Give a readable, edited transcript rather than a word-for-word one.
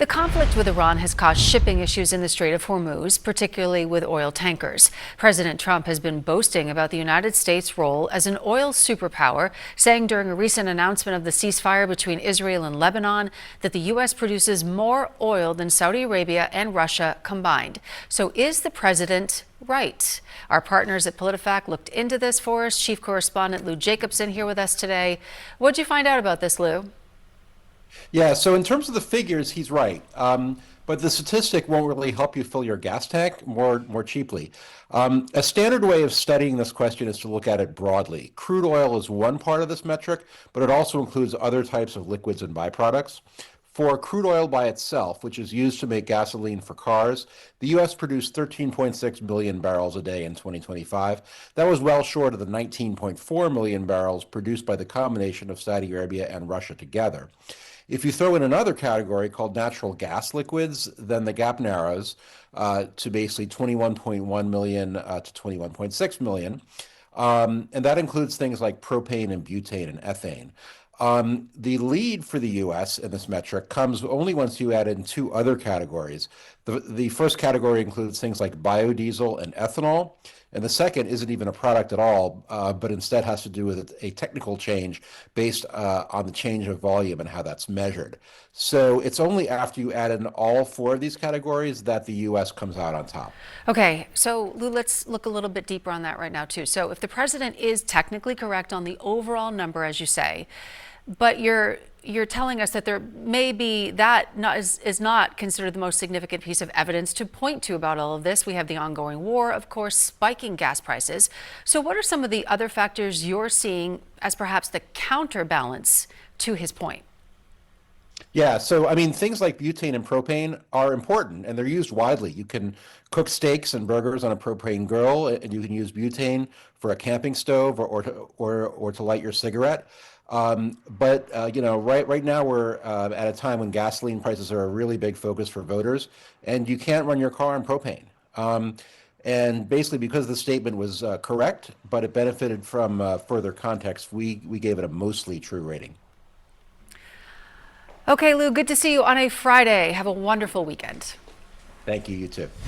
The conflict with Iran has caused shipping issues in the Strait of Hormuz, particularly with oil tankers. President Trump has been boasting about the United States' role as an oil superpower, saying during a recent announcement of the ceasefire between Israel and Lebanon that the U.S. produces more oil than Saudi Arabia and Russia combined. So is the president right? Our partners at PolitiFact looked into this for us. Chief correspondent Lou Jacobson here with us today. What'd you find out about this, Lou? Yeah, so in terms of the figures, he's right. But the statistic won't really help you fill your gas tank more cheaply. A standard way of studying this question is to look at it broadly. Crude oil is one part of this metric, but it also includes other types of liquids and byproducts. For crude oil by itself, which is used to make gasoline for cars, the U.S. produced 13.6 billion barrels a day in 2025. That was well short of the 19.4 million barrels produced by the combination of Saudi Arabia and Russia together. If you throw in another category called natural gas liquids, then the gap narrows to basically 21.1 million to 21.6 million. And that includes things like propane and butane and ethane. The lead for the U.S. in this metric comes only once you add in two other categories. The first category includes things like biodiesel and ethanol, and the second isn't even a product at all, but instead has to do with a technical change based on the change of volume and how that's measured. So it's only after you add in all four of these categories that the U.S. comes out on top. Okay, so Lou, let's look a little bit deeper on that right now, too. So if the president is technically correct on the overall number, as you say, but you're telling us that there may be is not considered the most significant piece of evidence to point to about all of this. We have the ongoing war, of course, spiking gas prices. So what are some of the other factors you're seeing as perhaps the counterbalance to his point? Yeah, so I mean, things like butane and propane are important and they're used widely. You can cook steaks and burgers on a propane grill, and you can use butane for a camping stove or to light your cigarette. But right now we're at a time when gasoline prices are a really big focus for voters, and you can't run your car on propane. And basically, because the statement was correct, but it benefited from further context, we gave it a mostly true rating. Okay, Lou, good to see you on a Friday. Have a wonderful weekend. Thank you, you too.